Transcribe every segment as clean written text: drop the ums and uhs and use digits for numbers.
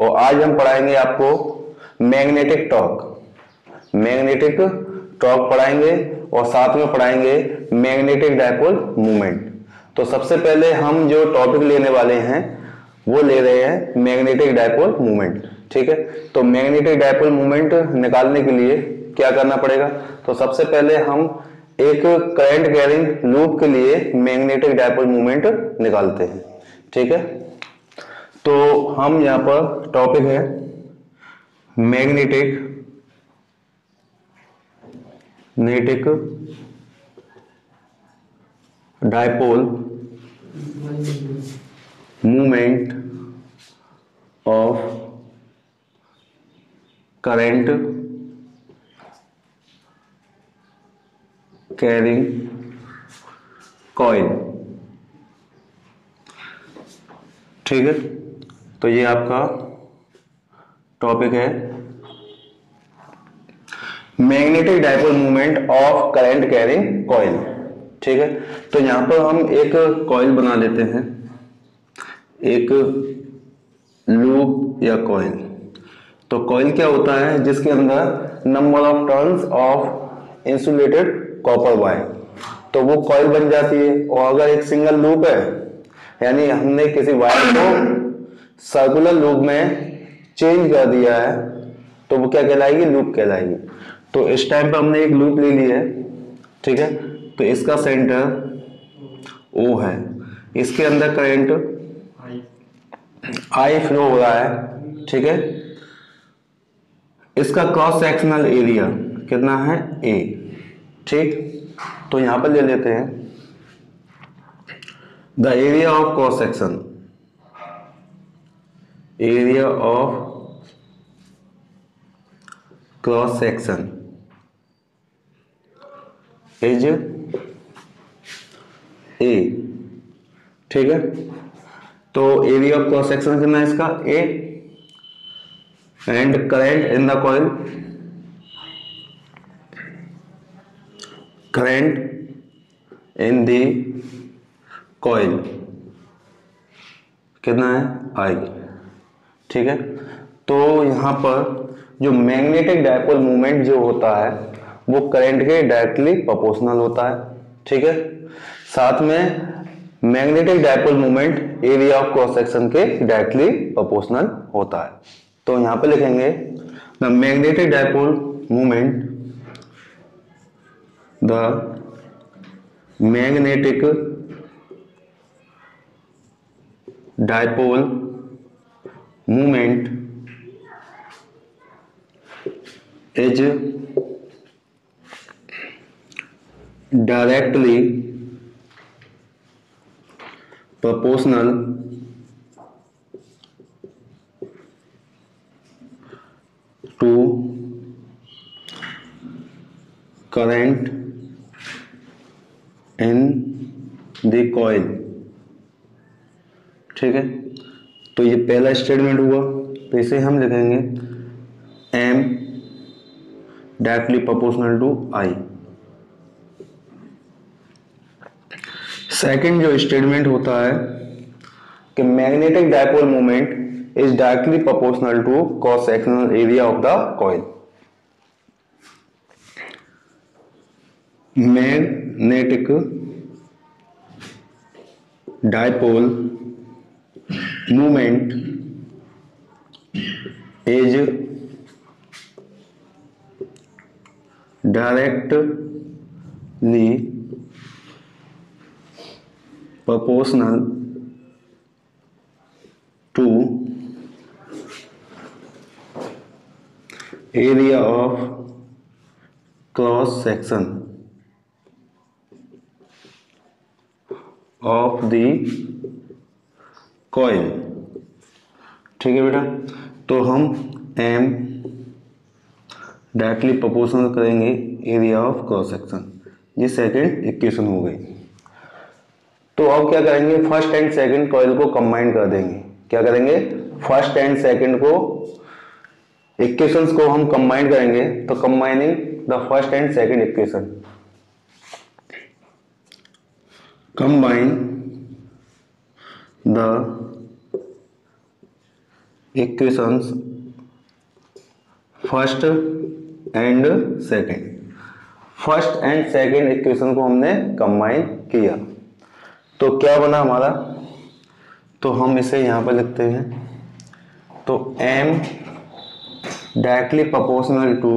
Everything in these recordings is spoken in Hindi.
और आज हम पढ़ाएंगे आपको मैग्नेटिक टॉर्क। मैग्नेटिक टॉर्क पढ़ाएंगे और साथ में पढ़ाएंगे मैग्नेटिक डायपोल मूवमेंट। तो सबसे पहले हम जो टॉपिक लेने वाले हैं वो ले रहे हैं मैग्नेटिक डायपोल मूवमेंट। ठीक है, तो मैग्नेटिक डायपोल मूवमेंट निकालने के लिए क्या करना पड़ेगा? तो सबसे पहले हम एक करंट कैरिंग लूप के लिए मैग्नेटिक डायपोल मूवमेंट निकालते हैं। ठीक है, तो हम यहां पर टॉपिक है magnetic dipole movement of current carrying coil. ठीक है, तो ये आपका टॉपिक है magnetic dipole movement of current carrying coil. ठीक है, तो यहां पर हम एक कॉइल बना लेते हैं, एक लूप या कॉइल। तो कॉइल क्या होता है? जिसके अंदर number of turns of insulated copper wire, तो वो कॉइल बन जाती है। और अगर एक सिंगल लूप है, यानी हमने किसी वायर को सर्कुलर लूप में चेंज कर दिया है, तो वो क्या कहलाएगी? लूप कहलाएगी। तो इस टाइम पे हमने एक लूप ले ली है। ठीक है, तो इसका सेंटर O है, इसके अंदर करंट I फ्लो हो रहा है। ठीक है, इसका क्रॉस सेक्शनल एरिया कितना है? A। ठीक, तो यहां पर ले लेते हैं the area of cross section, area of cross section is A। ठीक है, तो एरिया ऑफ क्रॉस सेक्शन कितना है इसका? A। And current in the coil, current in the coil कितना है? I। ठीक है, तो यहां पर जो मैग्नेटिक डायपोल मूवमेंट जो होता है वो करंट के डायरेक्टली प्रोपोर्शनल होता है। ठीक है, साथ में magnetic dipole movement area of cross section के डायरेक्टली प्रोपोर्शनल होता है। तो यहां पे लिखेंगे the magnetic dipole movement, the magnetic dipole movement is directly proportional to current in the coil। ठीक है, तो ये पहला स्टेटमेंट हुआ, तो इसे हम लिखेंगे M directly proportional to I। Second जो स्टेटमेंट होता है कि magnetic dipole movement is directly proportional to cross sectional area of the coil. Magnetic dipole movement is directly proportional to area of cross section of the coil। ठीक है बेटा, तो हम M डायरेक्टली प्रोपोर्शनल करेंगे एरिया ऑफ क्रॉस सेक्शन। ये सेकंड इक्वेशन हो गई। तो अब क्या करेंगे? फर्स्ट एंड सेकंड कॉइल को कंबाइन कर देंगे। क्या करेंगे? फर्स्ट एंड सेकंड को इक्वेशंस को हम कंबाइन करेंगे। तो combining the first and second equation, combine the equations first and second, first and second equation को हमने कंबाइन किया तो क्या बना हमारा, तो हम इसे यहां पर लिखते हैं, तो m directly proportional to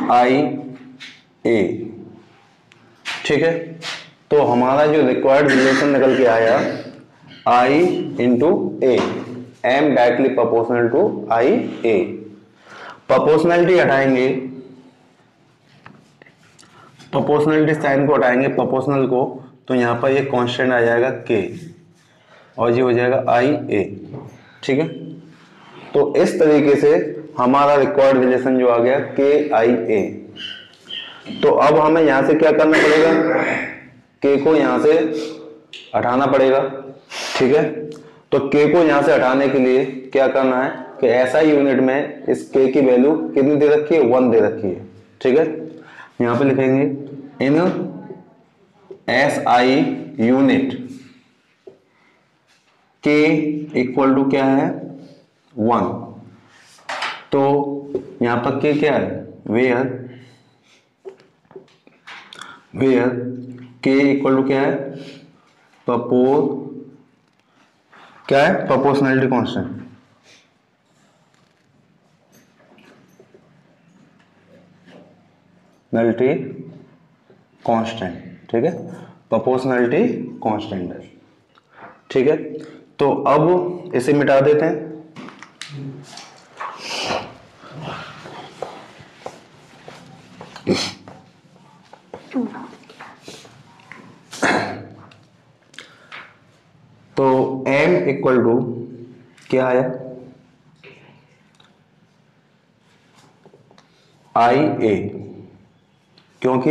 I A, ठीक है। तो हमारा जो रिक्वायर्ड रिलेशन निकल के आया I into A, m directly proportional to I A। Proportionality हटाएंगे, प्रोपोर्शनलिटी साइन को हटाएंगे, प्रोपोर्शनल को, तो यहाँ पर ये कांस्टेंट आ जाएगा k और ये हो जाएगा I A, ठीक है। तो इस तरीके से हमारा रिक्वायर्ड रिलेशन जो आ गया k I A। तो अब हमें यहां से क्या करना पड़ेगा, k को यहां से हटाना पड़ेगा, ठीक है। तो k को यहां से हटाने के लिए क्या करना है कि ऐसा यूनिट में इस k की वैल्यू कितनी दे रखी है, 1 दे रखी है, ठीक है। यहां पे लिखेंगे in SI unit k equal to क्या है 1। तो यहां पर k क्या है, वेयर k इक्वल टू क्या है, क्या है, प्रोपोर्शनलिटी कांस्टेंट, नलिटी कांस्टेंट, ठीक है, प्रोपोर्शनलिटी कांस्टेंट है, ठीक है। तो अब इसे मिटा देते हैं, तो m इक्वल टू क्या है, I A, क्योंकि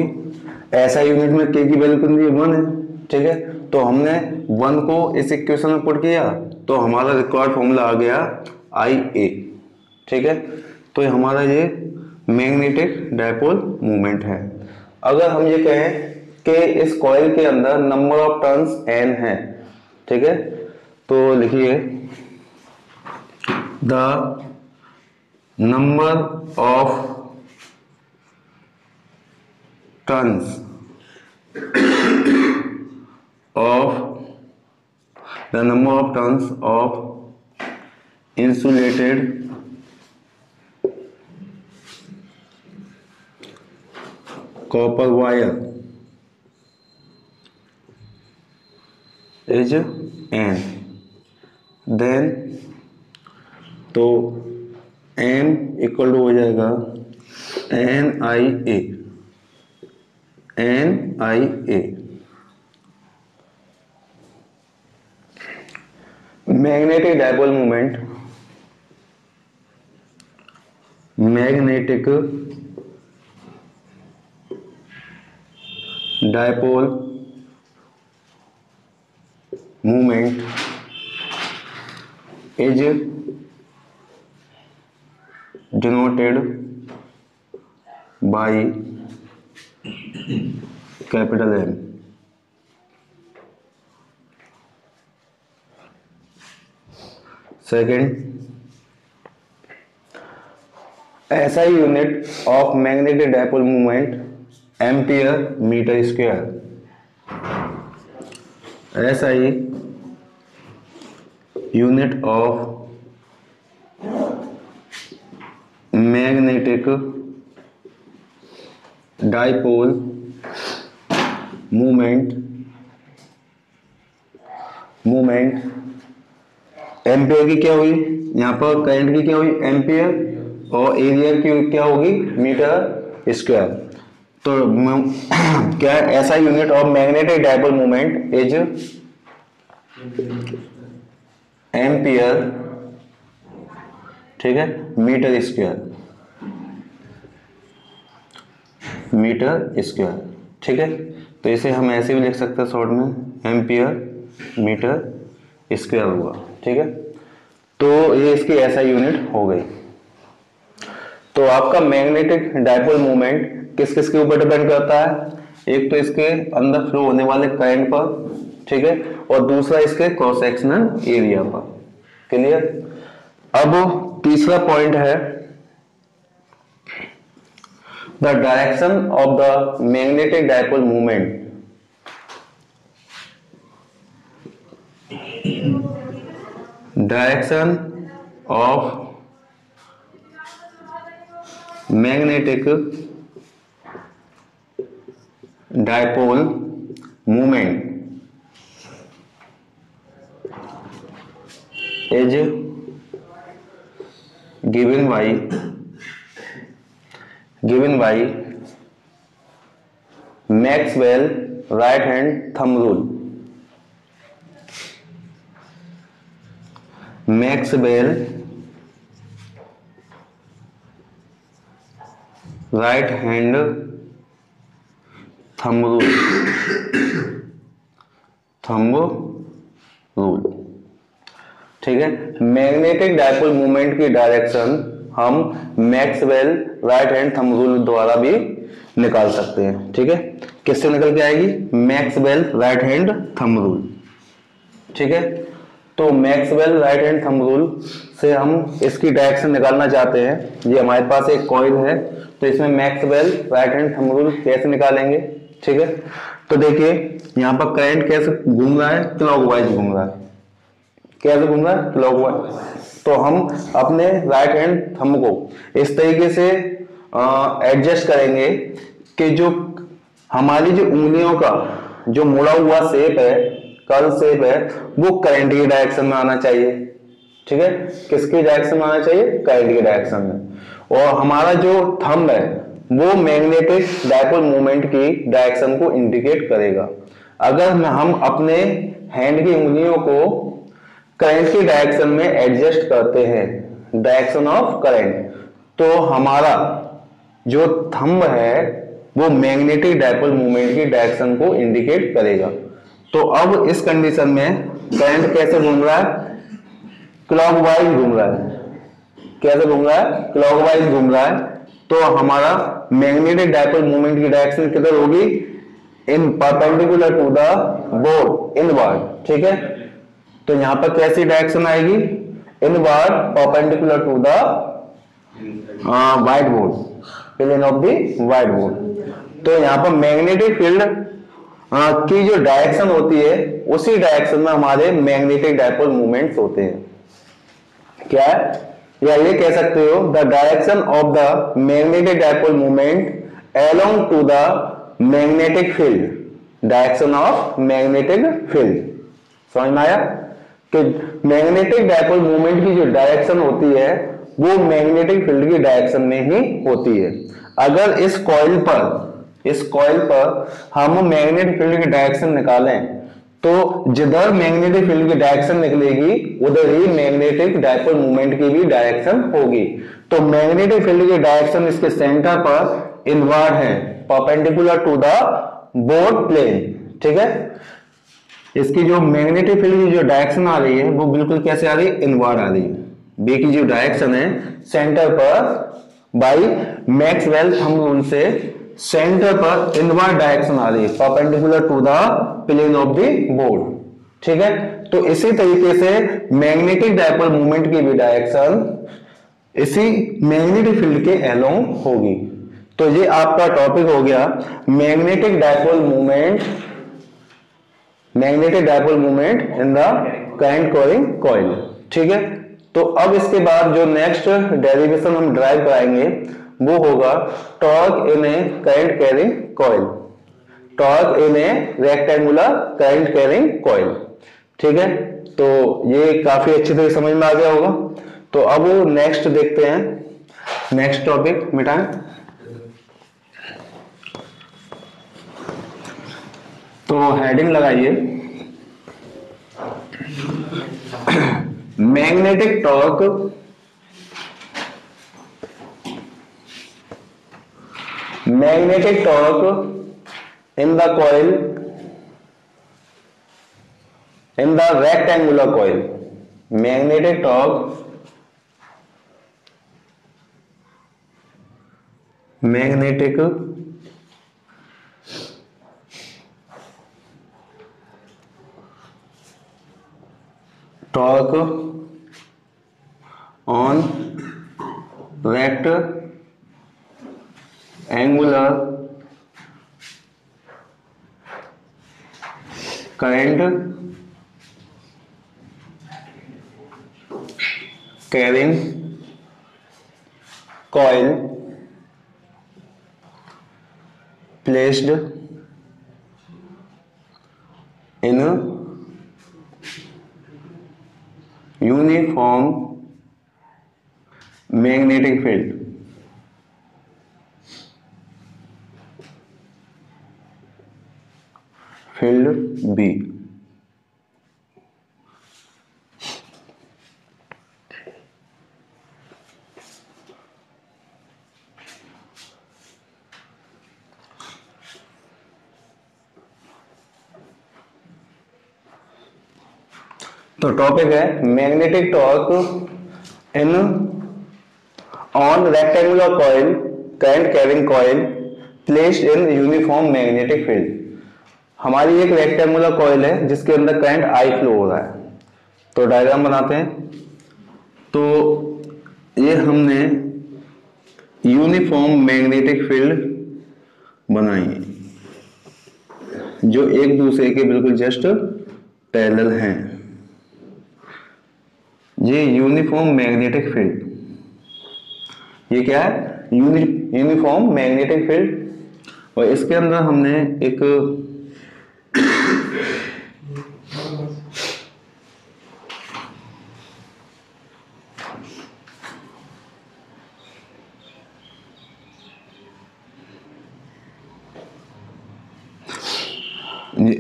ऐसा यूनिट में k की वैल्यू कितनी है, 1 है, ठीक है। तो हमने 1 को इस इक्वेशन में पुट किया तो हमारा रिक्वायर्ड फॉर्मूला आ गया I A, ठीक है। तो हमारा ये मैग्नेटिक डायपोल मूवमेंट है। अगर हम ये कहें कि इस कॉइल के अंदर नंबर ऑफ टर्न्स n है, ठीक है, तो लिखिए the number of turns of insulated copper wire is n, then तो m इक्वल टू हो जाएगा NIA, magnetic dipole movement, magnetic dipole movement is denoted by capital M। Second, ऐसा unit of magnetic dipole movement ampere metre square, ऐसा ही unit of magnetic dipole movement ampere की क्या हुई, यहाँ पर करंट की क्या हुई एम्पियर और एरिया की क्या होगी मीटर स्क्वायर। तो क्या ऐसा unit of magnetic dipole movement is ampere, ठीक है, मीटर स्क्वायर, ठीक है। तो इसे हम ऐसे भी लिख सकते हैं शॉर्ट में, एम्पियर मीटर स्क्वायर हुआ, ठीक है। तो ये इसकी ऐसा यूनिट हो गई। तो आपका मैग्नेटिक डायपोल मूवमेंट किस किस के ऊपर डिपेंड करता है, एक तो इसके अंदर फ्लो होने वाले करंट पर, ठीक है, और दूसरा इसके क्रॉस सेक्शनल एरिया पर, क्लियर। अब तीसरा पॉइंट है the direction of the magnetic dipole movement. Direction of magnetic dipole movement is given by Maxwell right hand thumb rule. Maxwell right hand thumb rule. ठीक है। मैग्नेटिक डायपोल मूवमेंट की डायरेक्शन हम Maxwell right hand thumb rule द्वारा भी निकाल सकते हैं। ठीक है, किससे निकल के आएगी? Maxwell right hand thumb rule. ठीक है, तो Maxwell right hand thumb rule से हम इसकी डायरेक्शन निकालना चाहते हैं। ये हमारे पास एक कॉइल है, तो इसमें Maxwell right hand thumb rule कैसे निकालेंगे? ठीक है, तो देखिए यहाँ पर करंट कैसे घूम रहा है? क्लॉकवाइज घूम रहा है। कैसे घूम रहा है? क्लॉकवाइज। तो हम अपने राइट हैंड थंब को इस तरीके से एडजस्ट करेंगे कि जो हमारी जो उंगलियों का जो मुड़ा हुआ शेप है, कर्व शेप है, वो करंट की डायरेक्शन में आना चाहिए। ठीक है, किसकी डायरेक्शन में आना चाहिए? करंट की डायरेक्शन में। और हमारा जो थंब है वो मैग्नेटिक डायपोल मूवमेंट की डायरेक्शन को इंडिकेट करेगा। अगर हम अपने हैंड की उंगलियों को करंट की डायरेक्शन में एडजस्ट करते हैं, डायरेक्शन ऑफ करंट, तो हमारा जो थंब है वो मैग्नेटिक डायपोल मूवमेंट की डायरेक्शन को इंडिकेट करेगा। तो अब इस कंडीशन में करंट कैसे घूम रहा है? क्लॉकवाइज घूम रहा है। कैसे घूम रहा है? क्लॉकवाइज घूम रहा है। तो हमारा मैग्नेटिक डायपोल मूवमेंट की डायरेक्शन किधर होगी? In perpendicular to the board, inward. ठीक है, तो यहां पर कैसी डायरेक्शन आएगी? Inward perpendicular to the white board, plane of the white board. तो यहां पर मैग्नेटिक फील्ड की जो डायरेक्शन होती है उसी डायरेक्शन में हमारे मैग्नेटिक डायपोल मूवमेंट्स होते हैं। क्या है? या ये कह सकते हो the direction of the magnetic dipole movement along to the magnetic field. Direction of magnetic field समझ में आया? कि मैग्नेटिक डायपोल मूवमेंट की जो डायरेक्शन होती है वो मैग्नेटिक फील्ड की डायरेक्शन में ही होती है। अगर इस कॉइल पर हम मैग्नेटिक फील्ड की डायरेक्शन निकालें तो जिधर मैग्नेटिक फील्ड की डायरेक्शन निकलेगी उधर ही मैग्नेटिक डायपोल मूवमेंट की भी डायरेक्शन होगी। तो मैग्नेटिक फील्ड की डायरेक्शन इसके सेंटर पर इनवर्ड है, perpendicular to the board plane. ठीक है, इसकी जो मैग्नेटिक फील्ड की जो डायरेक्शन आ रही है वो बिल्कुल कैसे आ रही है? इनवर्ड आ रही है। बी की जो डायरेक्शन है सेंटर पर बाई मैक्सवेल थंब रूल से सेंटर पर इनवर्ड डायरेक्शन आ रही है, perpendicular to the plane of the board. ठीक है, तो इसी तरीके से मैग्नेटिक डायपोल मूवमेंट की भी डायरेक्शन इसी मैग्नेटिक फील्ड के अलोंग होगी। तो ये आपका टॉपिक हो गया magnetic dipole movement in the current carrying coil. ठीक है, तो अब इसके बाद जो नेक्स्ट डेरिवेशन हम ड्राइव कराएंगे वो होगा torque in A current carrying coil, torque in A rectangular current carrying coil. ठीक है, तो ये काफी अच्छी तरह समझ में आ गया होगा। तो अब नेक्स्ट देखते हैं, नेक्स्ट टॉपिक मिटाएं। तो हेडिंग लगाइए magnetic torque in the coil in the rectangular coil. Magnetic torque on rectangular current carrying coil placed in a uniform magnetic field. Field B. तो टॉपिक है magnetic torque in on rectangular coil current carrying coil placed in uniform magnetic field. हमारी एक रेक्टेंगुलर कॉइल है जिसके अंदर करंट आई फ्लो हो रहा है। तो डायग्राम बनाते हैं। तो ये हमने यूनिफॉर्म मैग्नेटिक फील्ड बनाई जो एक दूसरे के बिल्कुल जस्ट पैरेलल हैं। ये यूनिफॉर्म मैग्नेटिक फील्ड, ये क्या है? Uniform magnetic field. और इसके अंदर हमने एक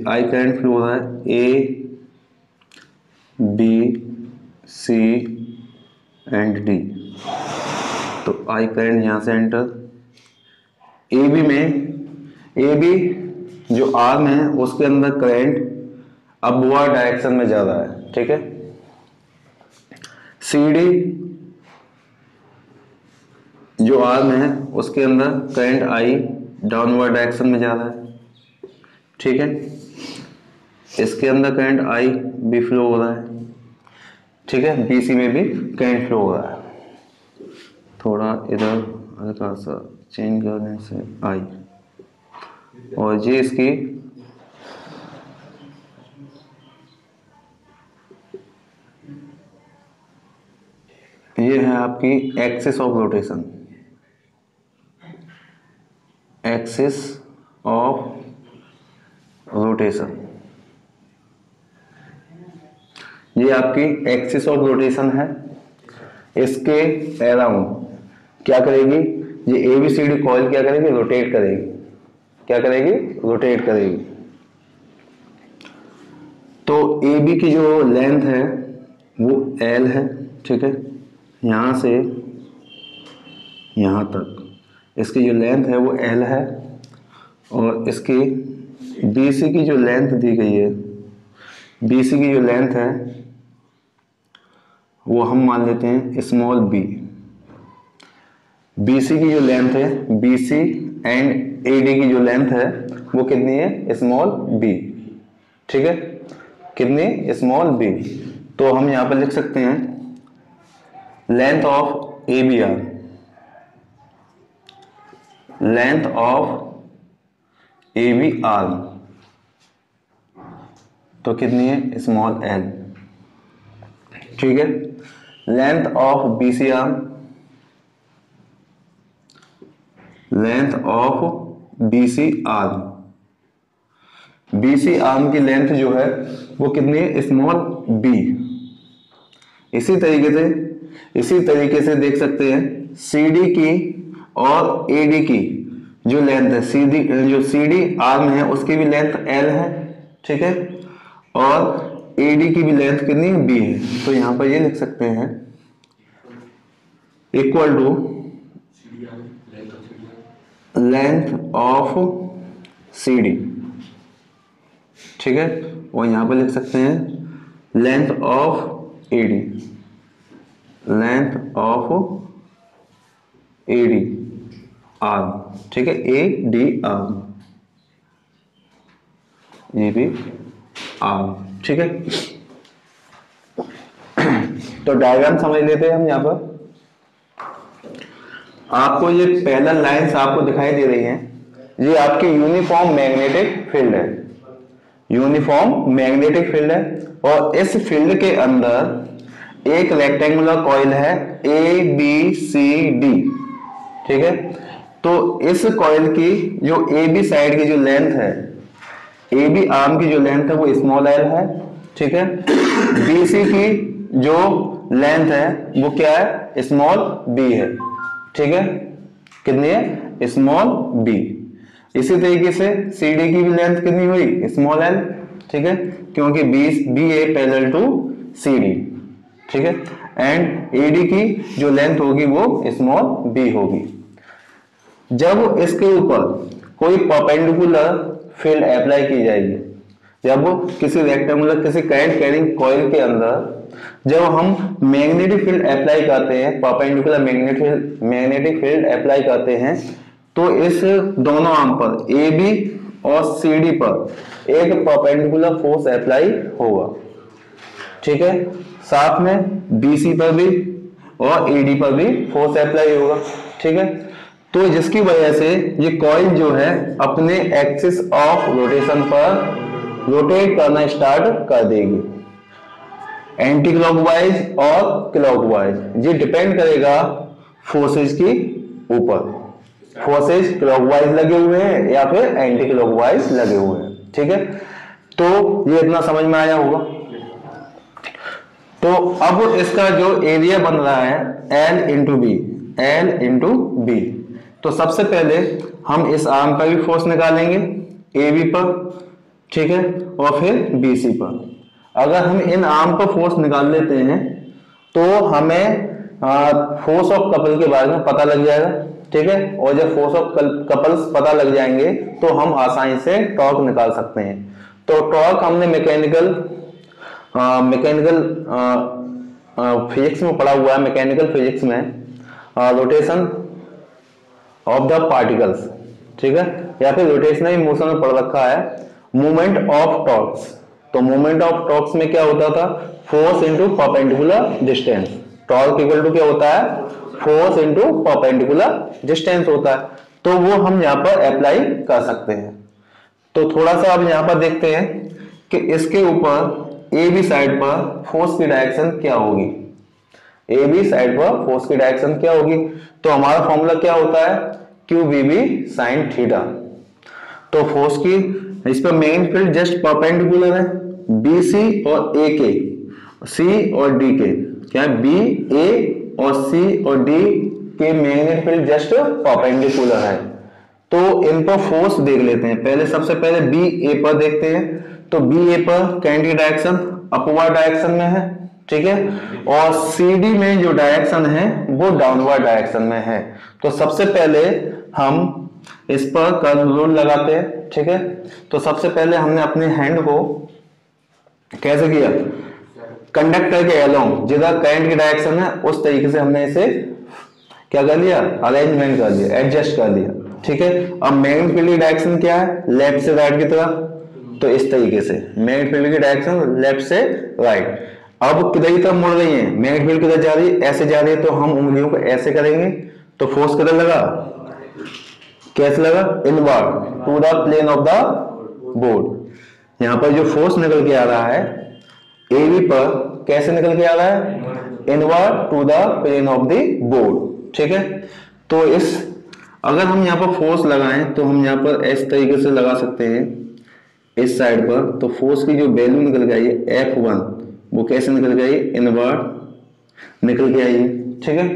आई करंट फ्लो हो रहा है A B C and D. तो आई करंट यहां से एंटर ए बी में, ए बी जो आर्म है उसके अंदर करंट अपवर्ड डायरेक्शन में जा रहा है, ठीक है। सी डी जो आर्म है उसके अंदर करंट आई डाउनवर्ड डायरेक्शन में जा रहा है, ठीक है। इसके अंदर करंट आई भी फ्लो हो रहा है, ठीक है। बीसी में भी करंट फ्लो हो रहा है। थोड़ा इधर हल्का सा चेंज करने से आई, और जी इसकी ये है आपकी axis of rotation, axis of rotation. ये आपकी एक्सिस ऑफ रोटेशन है। इसके अराउंड क्या करेगी? ये एबीसीडी कॉइल क्या करेगी? रोटेट करेगी। क्या करेगी? रोटेट करेगी। तो ए बी की जो लेंथ है वो एल है, ठीक है। यहां से यहां तक इसकी जो लेंथ है वो एल है, और इसकी बीसी की जो लेंथ दी गई है, बीसी की जो लेंथ है वो हम मान लेते हैं स्मॉल बी। बीसी की जो लेंथ है, बीसी एंड एडी की जो लेंथ है वो कितनी है? स्मॉल बी, ठीक है। कितनी? Small B. तो हम यहां पर लिख सकते हैं length of A B arm, length of A B arm तो कितनी है? स्मॉल एल, ठीक है। Length of BC arm, length of BC arm, BC arm की लेंथ जो है वो कितनी है? Small B. इसी तरीके से देख सकते हैं सीडी की और एडी की जो लेंथ है, जो सीडी आर्म है उसकी भी लेंथ एल है, ठीक है। और एडी की भी लेंथ कितनी है? बी है। तो यहां पर ये लिख सकते हैं equal to length of CD, ठीक है। और यहां पर लिख सकते हैं length of AD, length of AD arm, ठीक है। ए डी आर्म, ये भी आर्म, ठीक है। तो डायग्राम समझ लेते हैं हम। यहाँ पर आपको ये पहला लाइंस आपको दिखाई दे रही है, ये आपकी यूनिफॉर्म मैग्नेटिक फील्ड है, यूनिफॉर्म मैग्नेटिक फील्ड है। और इस फील्ड के अंदर एक रेक्टेंगुलर कॉइल है ए बी सी डी, ठीक है। तो इस कॉइल की जो ए बी साइड की जो लेंथ है, ए बी आर्म की जो लेंथ है वो स्मॉल एल है, ठीक है। बी सी की जो लेंथ है वो क्या है, स्मॉल बी है, ठीक है। कितनी है, स्मॉल बी। इसी तरीके से सी डी की भी लेंथ कितनी हुई, स्मॉल एल, ठीक है, क्योंकि B A parallel to C D, ठीक है। एंड ए डी की जो लेंथ होगी वो स्मॉल बी होगी। जब इसके ऊपर कोई परपेंडिकुलर फील्ड अप्लाई की जाएगी, जब किसी रेक्टेंगुलर किसी करंट कैरिंग कॉइल के अंदर जब हम मैग्नेटिक फील्ड अप्लाई करते हैं, परपेंडिकुलर मैग्नेटिक फील्ड अप्लाई करते हैं, तो इस दोनों आर्म पर ए बी और सी डी पर एक परपेंडिकुलर फोर्स अप्लाई होगा, ठीक है। साथ में बी सी पर भी और ए डी पर भी फोर्स अप्लाई होगा, ठीक है। तो जिसकी वजह से ये कॉइल जो है अपने एक्सिस ऑफ रोटेशन पर रोटेट करना स्टार्ट कर देगी, एंटी क्लॉकवाइज और क्लॉकवाइज। ये डिपेंड करेगा फोर्सेज की ऊपर, फोर्सेज क्लॉकवाइज लगे हुए हैं या फिर एंटी क्लॉकवाइज लगे हुए हैं, ठीक है। तो ये इतना समझ में आया होगा। तो अब इसका जो एरिया बन रहा है L into B, L into B. तो सबसे पहले हम इस आर्म पर भी फोर्स निकालेंगे ए बी पर, ठीक है, और फिर बी सी पर। अगर हम इन आर्म पर फोर्स निकाल लेते हैं तो हमें फोर्स ऑफ कपल के बारे में पता लग जाएगा, ठीक है। और जब फोर्स ऑफ कपल्स पता लग जाएंगे तो हम आसानी से टॉर्क निकाल सकते हैं। तो टॉर्क हमने मैकेनिकल फिजिक्स में पढ़ा हुआ है, मैकेनिकल फिजिक्स में रोटेशन ऑफ द पार्टिकल्स, ठीक है, या फिर रोटेशनल मोशन में पढ़ रखा है मूवमेंट ऑफ टॉर्क्स। तो मूवमेंट ऑफ टॉर्क्स में क्या होता था, force into perpendicular distance. Torque equal to क्या होता है, फोर्स इनटू परपेंडिकुलर डिस्टेंस होता है। तो वो हम यहाँ पर अप्लाई कर सकते हैं। तो थोड़ा सा अब यहाँ पर देखते हैं कि इसके ऊपर ए बी साइड पर फोर्स की डायरेक्शन क्या होगी, ए बी साइड पर फोर्स की डायरेक्शन क्या होगी। तो हमारा फॉर्मूला क्या होता है, Q B B sine theta. तो फोर्स की इस पर मेन फील्ड जस्ट परपेंडिकुलर है, बी सी और ए के, सी और डी के, क्या बी ए और सी और डी के मैग्नेटिक फील्ड जस्ट परपेंडिकुलर है। तो इन पर फोर्स देख लेते हैं। पहले सबसे पहले बी ए पर देखते हैं। तो बी ए पर करंट की डायरेक्शन अपवर्ड डायरेक्शन में है, ठीक है, और सी डी में जो डायरेक्शन है वो डाउनवर्ड डायरेक्शन में है। तो सबसे पहले हम इस पर कर्व रूल लगाते हैं, ठीक है। तो सबसे पहले हमने अपने हैंड को कैसे किया, कंडक्टर के अलोंग जिधर करंट की डायरेक्शन है उस तरीके से हमने इसे क्या कर लिया, अरेंजमेंट कर लिया, एडजस्ट कर लिया, ठीक है। अब मैग्नेटिक फील्ड की डायरेक्शन क्या है, लेफ्ट से राइट की तरफ। तो इस तरीके से मैग्नेटिक फील्ड की डायरेक्शन लेफ्ट से राइट। अब किधर की तरफ मुड़ रही है, मैग्नेटिक फील्ड किधर जा रही है, ऐसे जा रही है। तो हम उंगलियों को ऐसे करेंगे तो फोर्स किधर लगा, कैसे लगा, inward to the plane of the board. यहां पर जो फोर्स निकल के आ रहा है ए बी पर कैसे निकल के आ रहा है, inward to the plane of the board, ठीक है। तो इस अगर हम यहाँ पर फोर्स लगाएं तो हम यहाँ पर इस तरीके से लगा सकते हैं इस साइड पर। तो फोर्स की जो वैल्यू निकल के आई है F1 वो कैसे निकल के आई, इनवर्ड निकल के आई है, ठीक है।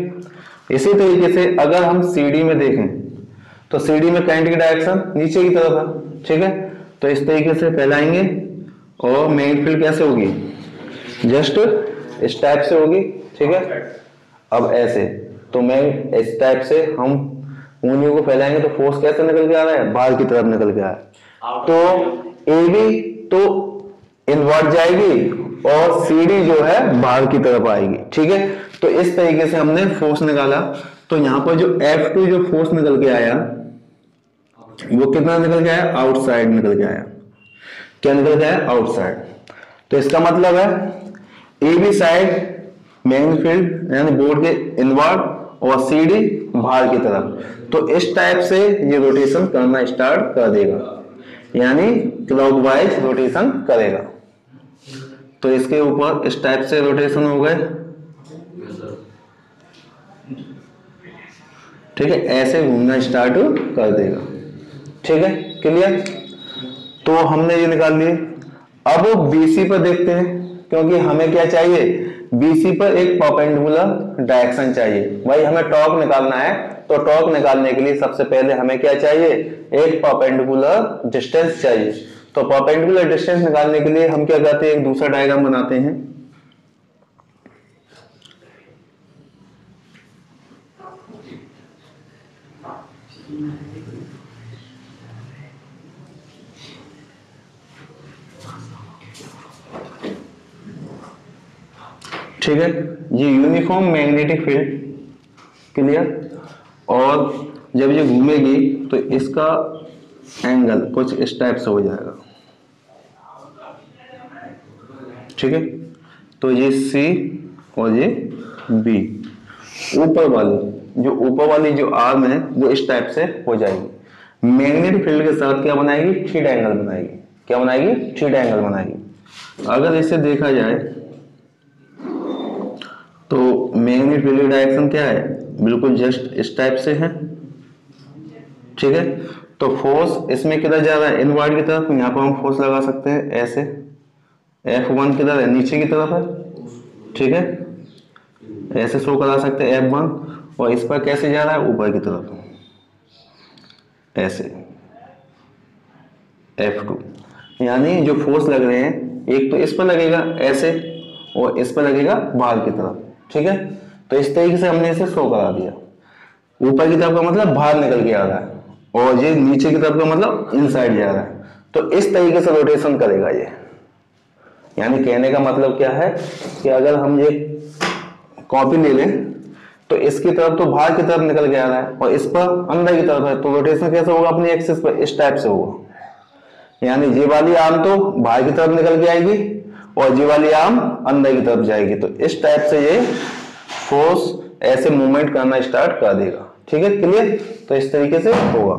इसी तरीके से अगर हम CD में देखें तो CD में करंट की डायरेक्शन नीचे की तरफ है, ठीक है। तो इस तरीके से फैलाएंगे और मैग्नेटिक फील्ड कैसे होगी, जस्ट इस टाइप से होगी, ठीक है। अब ऐसे तो मैं इस टाइप से हम उंगलियों को फैलाएंगे तो फोर्स कैसे निकल के आ रहा है, बाहर की तरफ निकल के आ रहा है। तो AB तो इनवर्ट जाएगी और CD जो है बाहर की तरफ आएगी, ठीक है। तो इस तरीके से हमने फोर्स निकाला। तो यहाँ पर जो F2 जो फोर्स निकल के आया वो कितना निकल के आया, आउटसाइड निकल के आया। क्या निकल के आया, आउटसाइड। तो इसका मतलब है AB साइड मैग्नेटिक फील्ड यानी बोर्ड के इनवर्ड और CD बाहर की तरफ। तो इस टाइप से ये रोटेशन करना स्टार्ट कर देगा, यानी क्लॉकवाइज रोटेशन करेगा। तो इसके ऊपर इस टाइप से रोटेशन हो गए, ठीक है, ऐसे घूमना स्टार्ट कर देगा। ठीक है, क्लियर। तो हमने ये निकाल लिए। अब BC पर देखते हैं, क्योंकि हमें क्या चाहिए, BC पर एक परपेंडिकुलर डायरेक्शन चाहिए। भाई हमें टॉर्क निकालना है, तो टॉर्क निकालने के लिए सबसे पहले हमें क्या चाहिए, एक परपेंडिकुलर डिस्टेंस चाहिए। तो परपेंडिकुलर डिस्टेंस निकालने के लिए हम क्या करते हैं, एक दूसरा डायग्राम बनाते हैं। ठीक है, ये यूनिफॉर्म मैग्नेटिक फील्ड, क्लियर। और जब ये घूमेगी तो इसका एंगल कुछ इस टाइप से हो जाएगा। ठीक है, तो ये C और ये B, ऊपर वाली जो आर्म है वो इस टाइप से हो जाएगी। मैग्नेटिक फील्ड के साथ क्या बनाएगी, थीटा एंगल बनाएगी। क्या बनाएगी, थीटा एंगल बनाएगी। अगर इसे देखा जाए तो मैग्नेटिक फील्ड की डायरेक्शन क्या है, बिल्कुल जस्ट इस टाइप से है। ठीक है, तो फोर्स इसमें किधर जा रहा है, इनवर्ड की तरफ। यहाँ पर हम फोर्स लगा सकते हैं ऐसे, F1 किधर है, नीचे की तरफ है। ठीक है, ऐसे शो करा सकते हैं F1, और इस पर कैसे जा रहा है, ऊपर की तरफ ऐसे F2। यानी जो फोर्स लग रहे हैं, एक तो इस पर लगेगा ऐसे, और इस पर लगेगा बाहर की तरफ। ठीक है, तो इस तरीके से हमने इसे शो करा दिया। ऊपर की तरफ का मतलब बाहर निकल के आ रहा है, और ये नीचे की तरफ का मतलब इनसाइड जा रहा है। तो इस तरीके से रोटेशन करेगा ये। यानी कहने का मतलब क्या है कि अगर हम ये कॉपी ले लें तो इसकी तरफ तो बाहर की तरफ निकल के आ रहा है, और इस पर अंदर की तरफ है, तो रोटेशन कैसे होगा, अपनी एक्सिस पर इस टाइप से होगा। यानी ये वाली आर्म तो बाहर की तरफ निकल के आएगी, और ये वाली आर्म अंदर की तरफ जाएगी। तो इस टाइप से ये फोर्स ऐसे मूवमेंट करना स्टार्ट कर देगा। ठीक है, क्लियर। तो इस तरीके से होगा।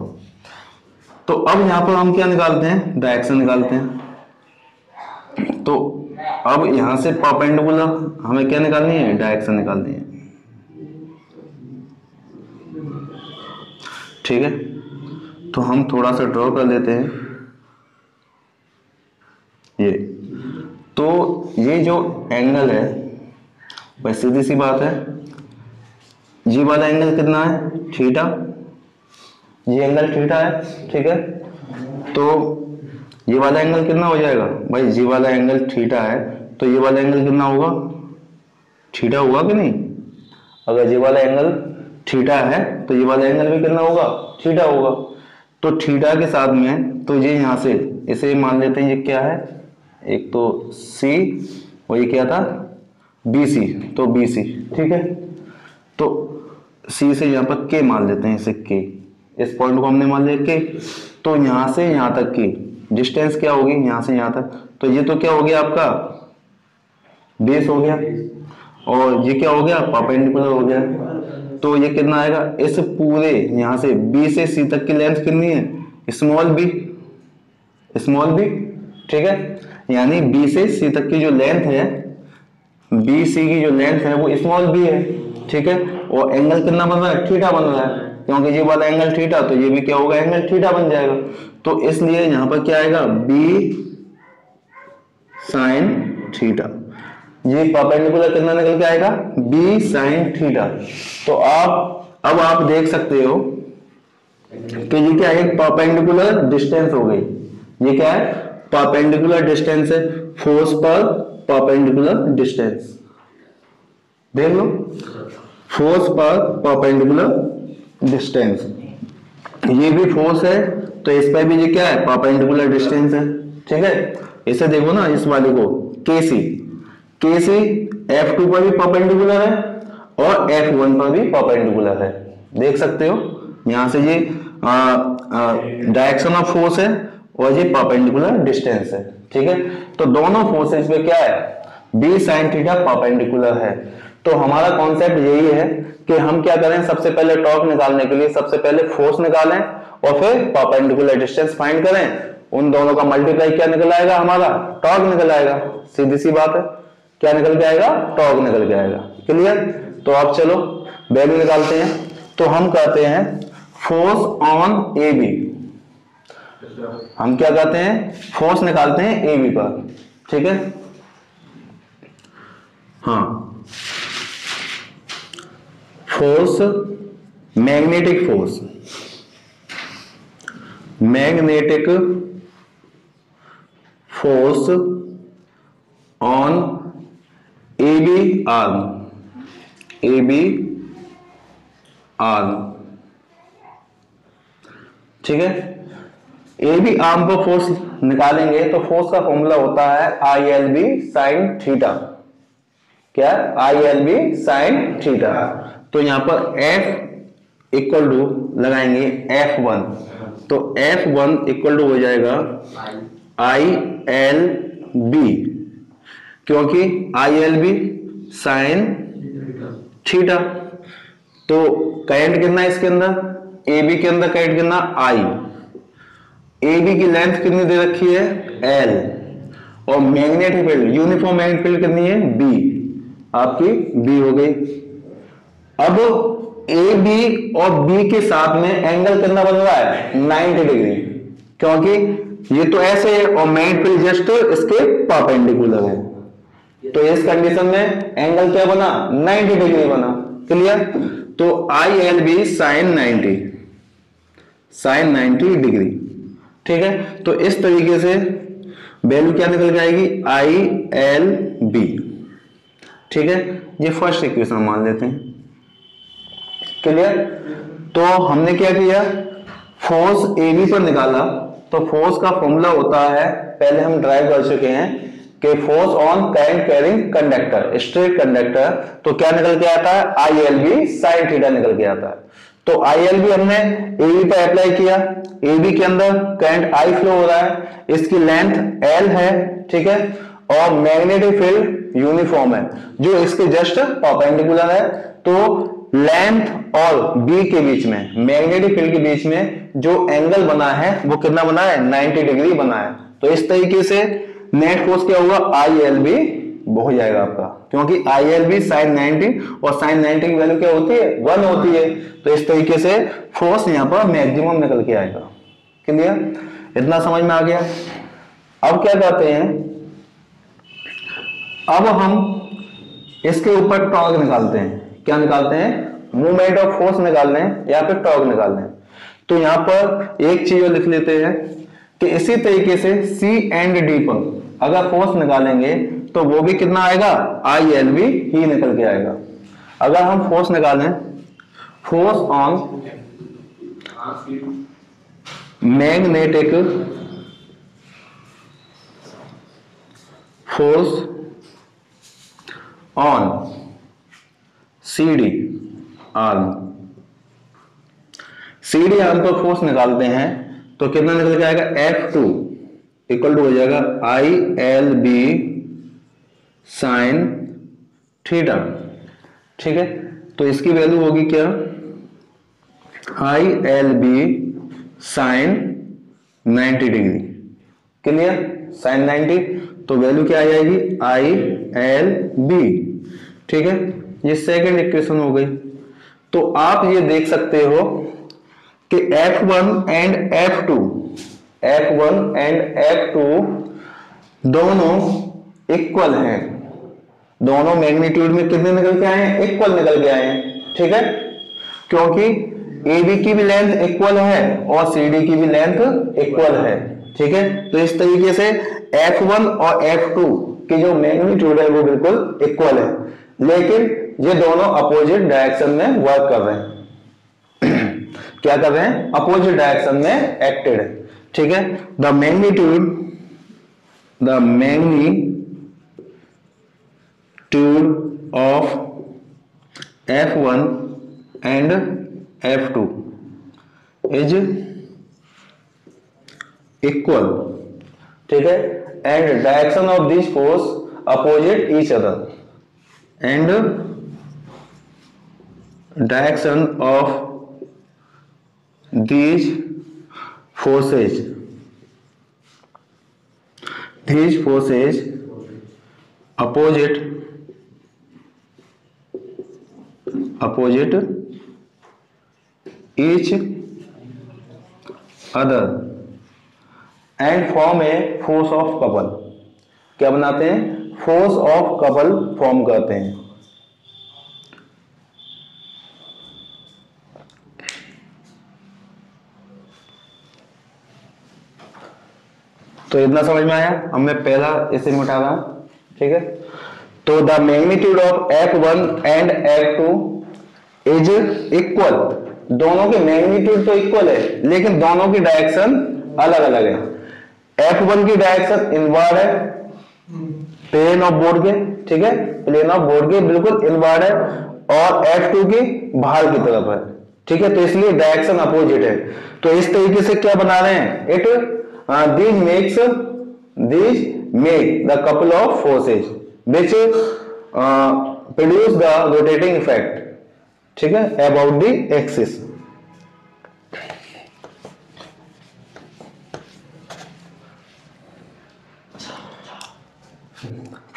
तो अब यहां पर हम क्या निकालते हैं, डायरेक्शन निकालते हैं। तो अब यहां से परपेंडिकुलर हमें क्या निकालनी है, डायरेक्शन निकालनी है। ठीक है, तो हम थोड़ा सा ड्रॉ कर लेते हैं ये। तो ये जो एंगल है, भाई सीधी सी बात है, जी वाला एंगल कितना है, थीटा। ये एंगल थीटा है। ठीक है, तो ये वाला एंगल कितना हो जाएगा, भाई जी वाला एंगल थीटा है, तो ये वाला एंगल कितना होगा, थीटा होगा कि नहीं। अगर ये वाला एंगल थीटा है तो ये वाला एंगल भी कितना होगा, थीटा होगा। तो थीटा के साथ में तो ये यहां से इसे मान लेते हैं, ये क्या है, एक तो C और ये क्या था, BC। तो BC, ठीक है। तो C से यहाँ पर K मान लेते हैं, इसे K, इस पॉइंट को हमने मान लिया K। तो यहां से यहां तक की डिस्टेंस क्या होगी, यहां से यहां तक। तो ये तो क्या हो गया, आपका बेस हो गया, और ये क्या हो गया, परपेंडिकुलर हो गया। तो ये कितना आएगा, इस पूरे यहां से B से C तक की लेंथ कितनी है, स्मॉल b, ठीक है। यानी B से C तक की जो लेंथ है, BC की जो लेंथ है वो स्मॉल b है। ठीक है, और एंगल कितना बन रहा है, थीटा बन रहा है, क्योंकि ये वाला एंगल थीटा, तो ये भी क्या होगा, एंगल थीटा बन जाएगा। तो इसलिए यहां पर क्या आएगा, B sin थीटा। ये परपेंडिकुलर कितना निकल के आएगा, B sin थीटा। तो अब आप देख सकते हो कि ये क्या है, परपेंडिकुलर डिस्टेंस हो गई। ये क्या है, परपेंडिकुलर डिस्टेंस है, फोर्स पर परपेंडिकुलर डिस्टेंस। देख लो, फोर्स पर परपेंडिकुलर डिस्टेंस, ये भी फोर्स है, तो इस पर भी ये क्या है, परपेंडिकुलर डिस्टेंस है। ठीक है, इसे देखो ना, इस वाले को KC F2 पर भी परपेंडिकुलर है, और F1 पर भी परपेंडिकुलर है। देख सकते हो, यहां से ये डायरेक्शन ऑफ फोर्स है, और ये परपेंडिकुलर डिस्टेंस है। ठीक है, तो दोनों फोर्सेस पे क्या है, B sin थीटा परपेंडिकुलर है। तो हमारा कॉन्सेप्ट यही है कि हम क्या करें, सबसे पहले टॉर्क निकालने के लिए सबसे पहले फोर्स निकालें और फिर परपेंडिकुलर डिस्टेंस फाइंड करें। उन दोनों का मल्टीप्लाई क्या निकल आएगा, हमारा टॉर्क निकल आएगा। सीधी सी बात है, क्या निकल के आएगा, टॉर्क निकल के आएगा। क्लियर? तो अब चलो वैल्यू निकालते हैं। तो हम कहते हैं फोर्स ऑन ए बी, हम क्या कहते हैं, फोर्स निकालते हैं ए बी पर। ठीक है, हाँ, force, magnetic force, magnetic force on A B arm, A B arm. ठीक है, ए बी आर्म पर फोर्स निकालेंगे तो फोर्स का फॉर्मूला होता है I L B sine theta. क्या? I L B sine theta. तो यहां पर F इक्वल टू लगाएंगे F1, तो F1 इक्वल टू हो जाएगा आई एल बी, क्योंकि I L B sine theta. तो करंट कितना है इसके अंदर, ए बी के अंदर करंट कितना, आई। ए बी की लेंथ कितनी दे रखी है, एल, और magnetic field, uniform magnetic field कितनी है, बी, आपकी बी हो गई। अब ए बी और बी के साथ में एंगल कितना बन रहा है, 90 डिग्री, क्योंकि ये तो ऐसे है और मैग्नेटिक फील्ड जस्ट इसके परपेंडिकुलर है। तो इस कंडीशन में एंगल क्या बना, 90 डिग्री बना। क्लियर? तो I L B sine 90, sine 90 degree. ठीक है, तो इस तरीके से वैल्यू क्या निकल के आएगी, आई एल बी। ठीक है, ये फर्स्ट इक्वेशन मान लेते हैं। क्लियर? तो हमने क्या किया, फोर्स ए बी पर निकाला। तो फोर्स का फॉर्मूला होता है, पहले हम ड्राइव कर चुके हैं कि force on current carrying conductor, straight conductor, तो क्या निकल के आता है, I L B sine theta निकल के आता है। तो आई एल बी हमने ए बी पर अप्लाई किया, ए बी के अंदर करंट आई फ्लो हो रहा है, इसकी लेंथ एल है। ठीक है, और मैग्नेटिक फील्ड यूनिफॉर्म है जो इसके जस्ट परपेंडिकुलर है। तो लेंथ और बी के बीच में, मैग्नेटिक फील्ड के बीच में जो एंगल बना है वो कितना बना है, 90 डिग्री बना है। तो इस तरीके से नेट फोर्स क्या होगा, आई एल बी हो जाएगा आपका, क्योंकि आई एल बी साइन 90 और साइन 90 की वैल्यू क्या होती है, 1 होती है। तो इस तरीके से फोर्स यहां पर मैक्सिमम निकल के आएगा। क्लियर? इतना समझ में आ गया? अब क्या कहते हैं, अब हम इसके ऊपर टॉर्क निकालते हैं। क्या निकालते हैं, मूवमेंट ऑफ फोर्स निकालने हैं या फिर टॉर्क निकालने हैं। तो यहां पर एक चीज लिख लेते हैं कि इसी तरीके से सी एंड डी पर अगर फोर्स निकालेंगे तो वो भी कितना आएगा, आई एल बी ही निकल के आएगा। अगर हम फोर्स निकालें, force on magnetic force on C D arm, C D arm पर फोर्स निकालते हैं तो कितना निकल के आएगा, F2 इक्वल टू हो जाएगा I L B sine theta. ठीक है, तो इसकी वैल्यू होगी क्या, I L B sine 90 degree. Clear? Sine 90, तो वैल्यू क्या आ जाएगी, आई एल बी। ठीक है, ये सेकंड इक्वेशन हो गई। तो आप ये देख सकते हो कि F1 and F2, F1 and F2 दोनों इक्वल हैं, दोनों मैग्नीट्यूड में कितने निकल के आए हैं, इक्वल निकल के आए हैं। ठीक है, क्योंकि AB की भी लेंथ इक्वल है और CD की भी लेंथ इक्वल है। ठीक है, तो इस तरीके से F1 और F2 की जो मैग्नीट्यूड है वो बिल्कुल इक्वल है, लेकिन ये दोनों अपोजिट डायरेक्शन में वर्क कर रहे हैं। क्या कर रहे हैं, अपोजिट डायरेक्शन में एक्टेड है। ठीक है, the magnitude of F1 and F2 is equal. ठीक है, and direction of this force opposite each other, and direction of these forces opposite each other and form a force of couple। क्या बनाते हैं? फोर्स ऑफ कपल फॉर्म करते हैं। तो इतना समझ में आया। अब मैं पहला इसे मिटा रहा हूं, ठीक है। तो the magnitude of F1 and F2 is equal. दोनों के मैग्नीट्यूड तो इक्वल है, लेकिन दोनों की डायरेक्शन अलग अलग है। F1 की डायरेक्शन इनवर्ड है, प्लेन ऑफ बोर्ड के, ठीक है, प्लेन ऑफ बोर्ड के बिल्कुल इनवर्ड है, और F2 की बाहर की तरफ है, ठीक है। तो इसलिए डायरेक्शन अपोजिट है। तो इस तरीके से क्या बना रहे हैं? It these make the couple of forces which produce the rotating effect, ठीक है, about the axis।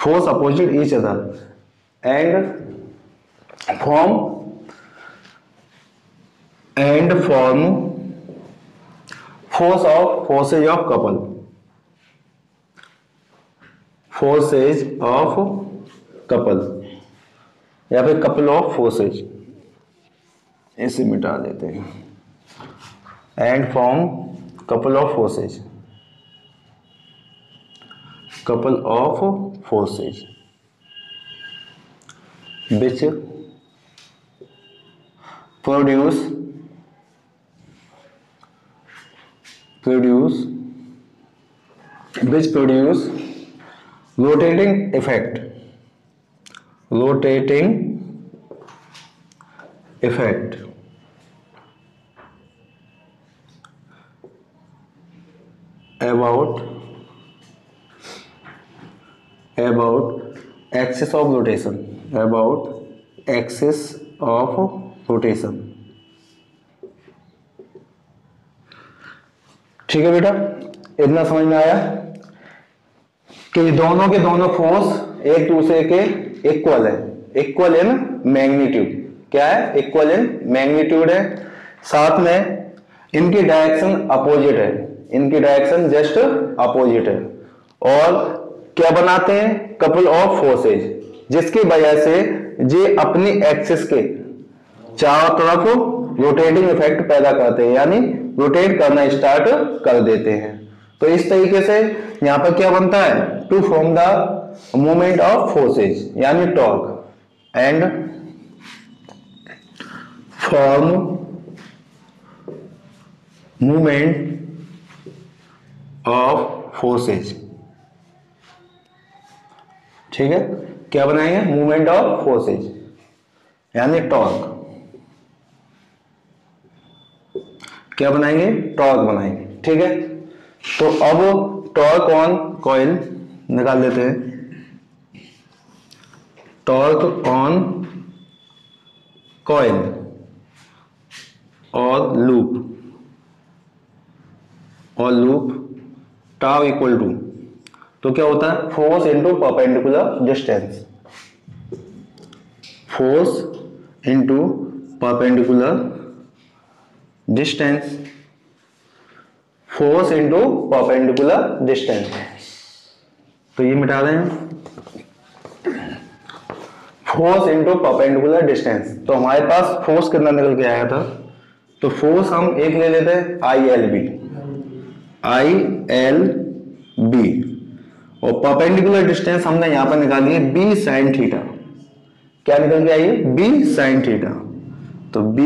force opposite each other and form forces of couple, या फिर कपल ऑफ फोर्सेज, ऐसे मिटा देते हैं। And form couple of forces which produce rotating effect about axis of rotation, ठीक है बेटा। इतना समझ में आया कि दोनों के दोनों फोर्स एक दूसरे के इक्वल है ना, मैग्नीट्यूड क्या है? इक्वल इन मैग्नीट्यूड है। साथ में इनकी डायरेक्शन अपोजिट है, इनकी डायरेक्शन जस्ट अपोजिट है। और क्या बनाते हैं? कपल ऑफ फोर्सेज, जिसकी वजह से ये अपनी एक्सिस के चारों तरफ रोटेटिंग इफेक्ट पैदा करते हैं, यानी रोटेट करना स्टार्ट कर देते हैं। तो इस तरीके से यहां पर क्या बनता है? To form the movement of forces, यानी torque, and form movement of forces, ठीक है। क्या बनाएंगे? मूवमेंट ऑफ फोर्सेज यानी टॉर्क। क्या बनाएंगे? टॉर्क बनाएंगे, ठीक है। तो अब टॉर्क ऑन कॉइल निकाल देते हैं। टॉर्क ऑन कॉइल और लूप टाउ इक्वल टू, तो क्या होता है? Force into perpendicular distance, force into perpendicular distance, force into perpendicular distance. तो ये मिटा रहे हैं, फोर्स इंटू परपेंडिकुलर डिस्टेंस। तो हमारे पास फोर्स कितना निकल के आया था? तो फोर्स हम एक ले लेते हैं, ILB, और परपेंडिकुलर डिस्टेंस हमने यहां पर निकाली है B sin थीटा। क्या निकल के आई है? B sin theta. तो B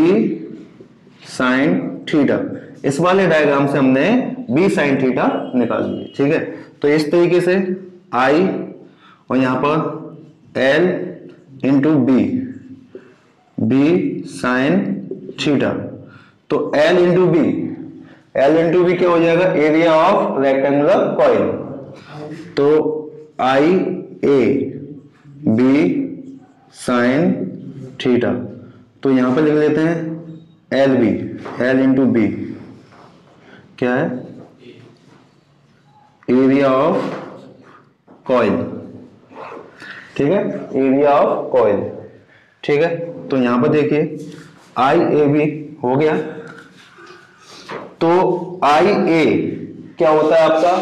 sin थीटा, इस वाले डायग्राम से हमने B sin थीटा निकाल लिया, ठीक है। तो इस तरीके से I और यहां पर L into B sin theta. तो L इंटू B क्या हो जाएगा? Area of rectangular coil. तो IAB sin थीटा, तो तो यहां पर लिख लेते हैं L B, L into B क्या है, एरिया ऑफ कॉइल, ठीक है, एरिया ऑफ कॉइल, ठीक है। तो यहां पर देखिए आई ए बी हो गया। तो आई ए क्या होता है आपका,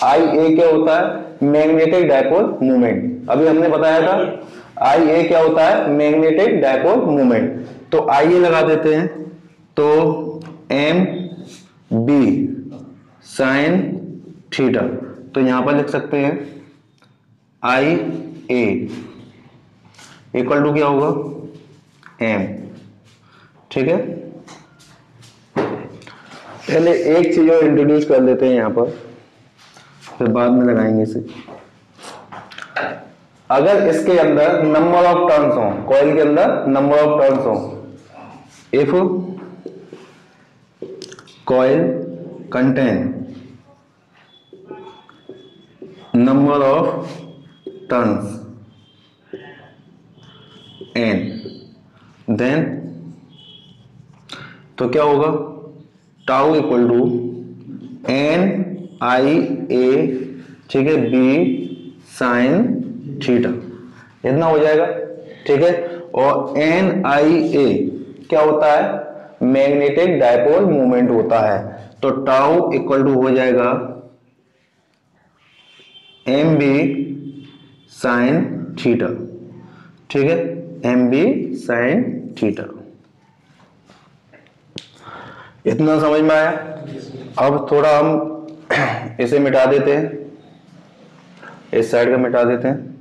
आई ए क्या होता है, मैग्नेटिक डायपोल मूवमेंट। अभी हमने बताया था आई ए क्या होता है, मैग्नेटिक डायपोल मूवमेंट। तो आई ए लगा देते हैं, तो एम बी साइन थीटा, तो यहां पर लिख सकते हैं आई ए इक्वल टू क्या होगा, एम, ठीक है। पहले एक चीज और इंट्रोड्यूस कर लेते हैं यहां पर, फिर बाद में लगाएंगे इसे। अगर इसके अंदर नंबर ऑफ टर्न्स हो, कॉइल के अंदर नंबर ऑफ टर्न्स हो, if coil contain number of turns N, then तो क्या होगा, tau equal to N I A, ठीक है, बी साइन थीटा, इतना हो जाएगा, ठीक है। और एन आई ए क्या होता है, मैग्नेटिक डायपोल मूवमेंट होता है। तो टाउ इक्वल टू हो जाएगा एम बी साइन थीटा, ठीक है, एम बी साइन थीटा। इतना समझ में आया। अब थोड़ा हम इसे मिटा देते हैं, इस साइड का मिटा देते हैं।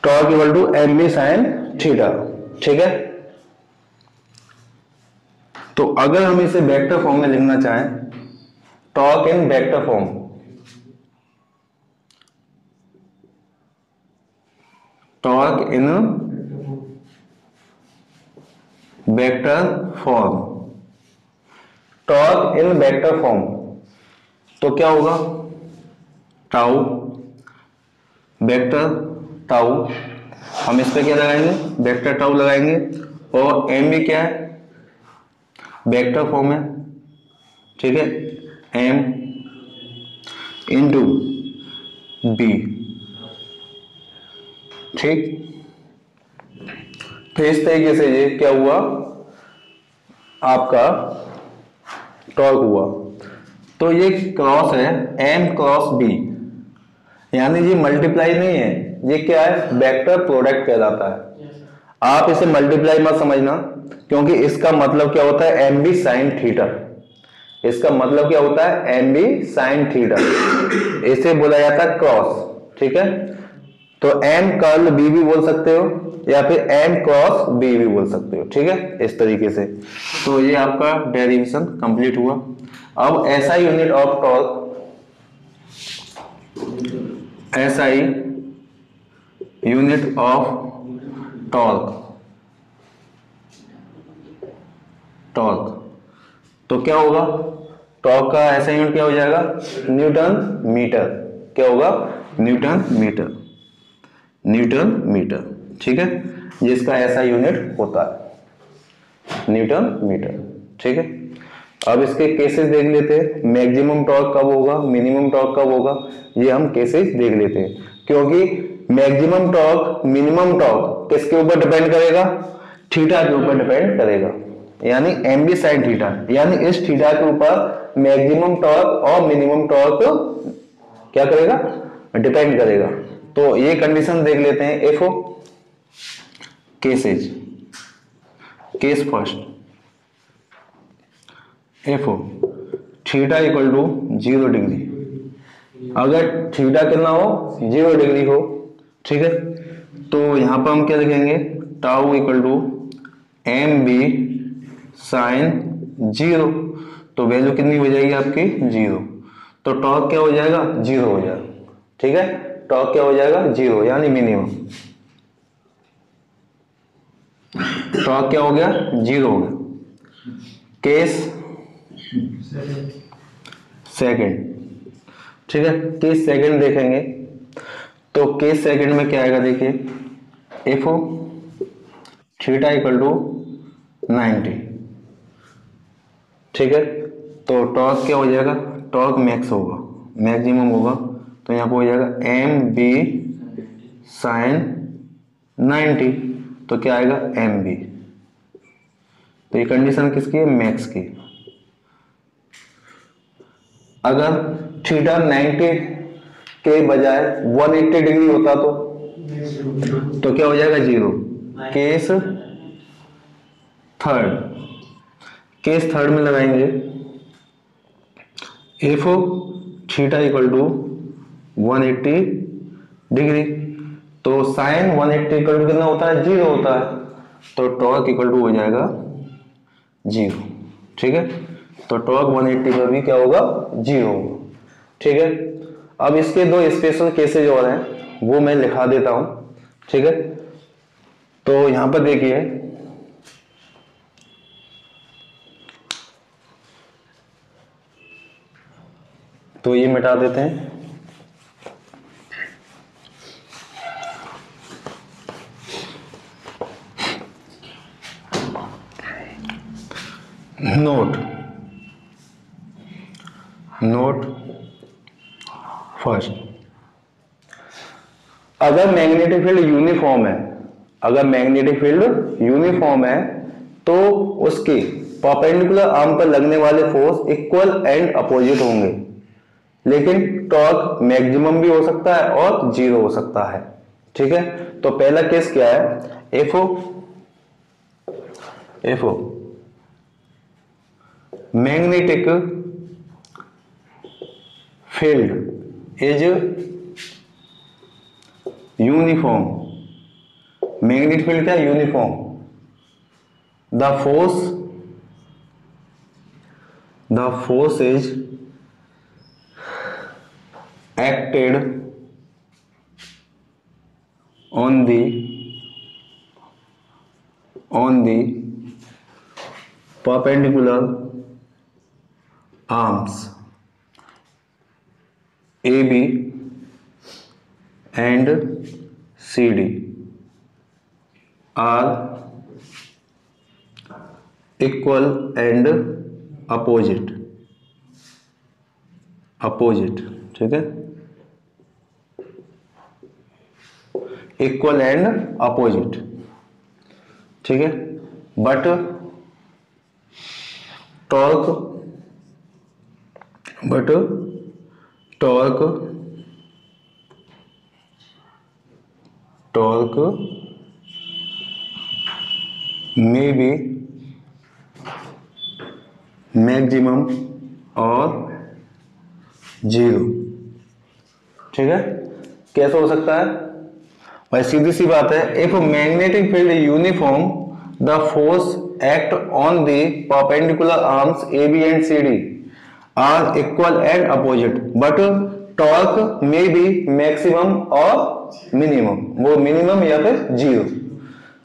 Torque equal to M B sine theta, ठीक है। तो अगर हम इसे वेक्टर फॉर्म में लिखना चाहें, torque in vector form, torque in vector form, torque in vector form, तो क्या होगा, टाउ वेक्टर टाउ, हम इस पे क्या लगाएंगे, वेक्टर टाउ लगाएंगे। और एम भी क्या है, वेक्टर फॉर्म है, ठीक है, एम इंटू बी, ठीक। तो इस तरीके से ये क्या हुआ, आपका टॉर्क हुआ। तो ये क्रॉस है एम क्रॉस बी, यानी ये मल्टीप्लाई नहीं है, ये क्या है, वेक्टर प्रोडक्ट कहलाता है। आप इसे मल्टीप्लाई मत समझना, क्योंकि इसका मतलब क्या होता है, एम बी साइन थीटा, इसका मतलब क्या होता है, एम बी साइन थीटा, इसे बोला जाता है क्रॉस, ठीक है। तो एम कर्ल बी भी बोल सकते हो, या फिर एम क्रॉस बी भी बोल सकते हो, ठीक है, इस तरीके से। तो ये आपका डेरिवेशन कंप्लीट हुआ। अब SI unit of torque, SI unit of torque, torque तो क्या होगा, टॉर्क का ऐसा यूनिट क्या हो जाएगा, न्यूटन मीटर, क्या होगा, न्यूटन मीटर, न्यूटन मीटर, ठीक है, जिसका ऐसा यूनिट होता है न्यूटन मीटर, ठीक है। अब इसके केसेस देख लेते हैं, मैक्सिमम टॉर्क कब होगा, मिनिमम टॉर्क कब होगा, ये हम केसेस देख लेते हैं। क्योंकि मैक्सिमम टॉर्क मिनिमम टॉर्क किसके ऊपर डिपेंड करेगा, थीटा के ऊपर डिपेंड करेगा, यानी एम बी साइन थीटा, यानी इस थीटा के ऊपर मैक्सिमम टॉर्क और मिनिमम टॉर्क क्या करेगा, डिपेंड करेगा। तो ये कंडीशन देख लेते हैं, if cases, case first, if theta equal to 0 degree, अगर थीटा कितना हो, 0 डिग्री हो, ठीक है, तो यहां पर हम क्या लिखेंगे, tau equal to M B sine 0, तो वैल्यू कितनी हो जाएगी आपकी, 0। तो टॉर्क क्या हो जाएगा, 0 हो जाएगा, ठीक है, टॉर्क क्या हो जाएगा, 0, यानी मिनिमम, टॉर्क क्या हो गया, 0 हो गया। केस सेकंड, ठीक है। केस सेकंड देखेंगे तो केस सेकंड में क्या आएगा, देखिए F O theta equal to 90, ठीक है। तो टॉर्क क्या हो जाएगा, टॉर्क मैक्स होगा, मैक्सिमम होगा, तो यहाँ पे हो जाएगा एम बी साइन 90, तो क्या आएगा एम बी। तो ये कंडीशन किसकी है, मैक्स की। अगर थीटा 90 के बजाय 180 डिग्री होता तो क्या हो जाएगा, zero. Case third, case third में लगाएंगे F O theta equal to 180 degree, तो साइन 180 इक्वल टू कितना होता है, जीरो होता है, तो टॉर्क इक्वल टू हो जाएगा जीरो, ठीक है। तो टॉर्क 180 पर भी क्या होगा, जीरो होगा, ठीक है। अब इसके दो स्पेशल केसेज और हैं, वो मैं लिखा देता हूं, ठीक है। तो यहां पर देखिए, तो ये मिटा देते हैं। नोट फर्स्ट, अगर मैग्नेटिक फील्ड यूनिफॉर्म है, अगर मैग्नेटिक फील्ड यूनिफॉर्म है तो उसके परपेंडिकुलर आर्म पर लगने वाले फोर्स इक्वल एंड अपोजिट होंगे, लेकिन टॉर्क मैक्सिमम भी हो सकता है और जीरो हो सकता है, ठीक है। तो पहला केस क्या है, if magnetic field is uniform, magnetic field क्या, uniform, the force is acted on the perpendicular arms AB and CD are equal and opposite, ठीक है, इक्वल एंड अपोजिट, ठीक है। बट टॉर्क में भी मैक्सिमम और जीरो, ठीक है। कैसे हो सकता है भाई, सीधी सी बात है, if magnetic field uniform the force act on the perpendicular arms A B and C D are equal and opposite, but torque में बी मैक्सिमम और मिनिमम, वो मिनिमम या फिर जीरो,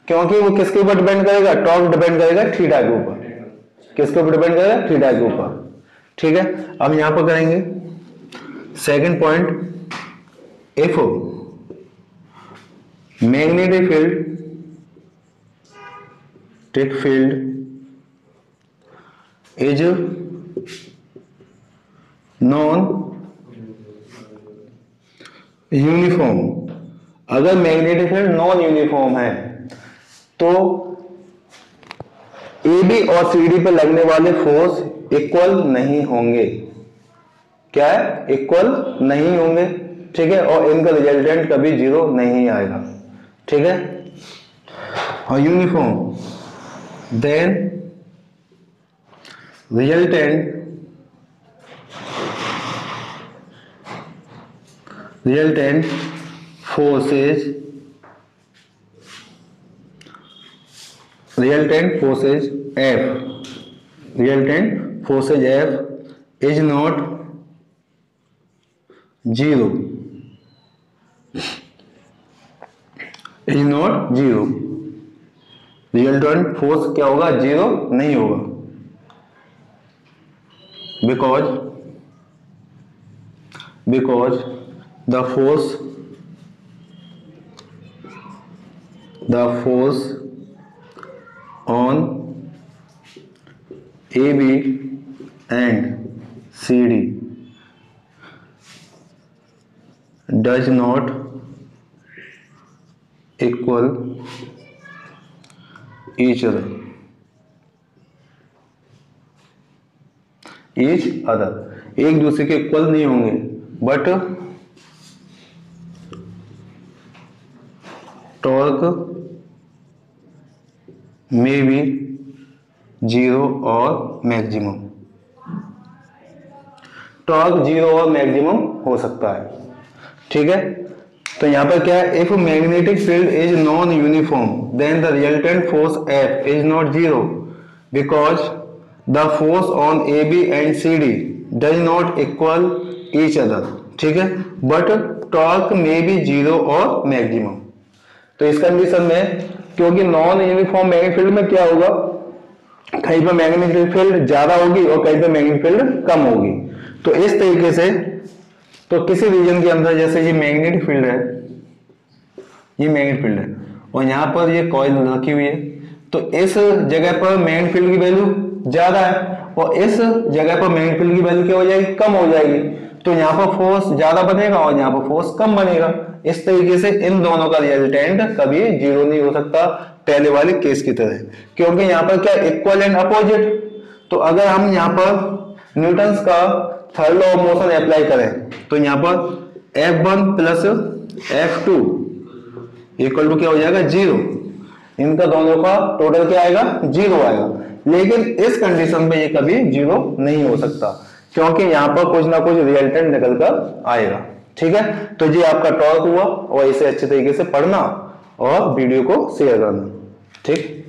क्योंकि वो किसके ऊपर डिपेंड करेगा, टॉर्क डिपेंड करेगा थीटा के ऊपर, किसके ऊपर डिपेंड करेगा, थीटा के ऊपर, ठीक है। अब यहां पर करेंगे second point, if magnetic field is non uniform, अगर मैग्नेटिक फील्ड नॉन यूनिफॉर्म है तो ए बी और सी डी पर लगने वाले फोर्स इक्वल नहीं होंगे, क्या है, इक्वल नहीं होंगे, ठीक है, और इनका रिजल्टेंट कभी जीरो नहीं आएगा, ठीक है। और uniform then resultant forces F is not zero, resultant force क्या होगा, जीरो नहीं होगा, because the force on AB and CD does not equal each other. एक दूसरे के इक्वल नहीं होंगे, बट टॉर्क में भी जीरो और मैक्सिमम, टॉर्क जीरो और मैक्सिमम हो सकता है। ठीक है, तो यहां पर क्या है, if magnetic field is non uniform then the resultant force F is not zero because the force on AB and CD does not equal each other. ठीक है, बट टॉर्क में भी जीरो और मैक्सिमम। तो इस कंडीशन में, क्योंकि नॉन यूनिफॉर्म मैग्नेटिक फील्ड में क्या होगा, कहीं पर मैग्नेटिक फील्ड ज्यादा होगी और कहीं पर मैग्नेटिक फील्ड कम होगी। तो इस तरीके से, तो किसी रीजन के अंदर, जैसे ये मैग्नेटिक फील्ड है, ये मैग्नेटिक फील्ड है और यहाँ पर ये कॉइल रखी हुई है, तो इस जगह पर मैग्नेटिक फील्ड की वैल्यू ज्यादा है और इस जगह पर मैग्नेटिक फील्ड की वैल्यू क्या हो जाएगी, कम हो जाएगी। तो यहाँ पर फोर्स ज्यादा बनेगा और यहाँ पर फोर्स कम बनेगा। इस तरीके से इन दोनों का रिजल्टेंट कभी जीरो नहीं हो सकता, पहले वाले केस की तरह, क्योंकि यहाँ पर क्या इक्वल एंड अपोजिट। तो अगर हम यहाँ पर न्यूटन्स का third law of motion apply करें तो यहाँ पर F1 plus F2 equal to क्या हो जाएगा, जीरो। इनका दोनों का टोटल क्या आएगा, जीरो आएगा। लेकिन इस कंडीशन में ये कभी जीरो नहीं हो सकता, क्योंकि यहाँ पर कुछ ना कुछ रिजल्टेंट निकल कर आएगा। ठीक है, तो ये आपका टॉर्क हुआ और इसे अच्छे तरीके से पढ़ना और वीडियो को शेयर करना। ठीक।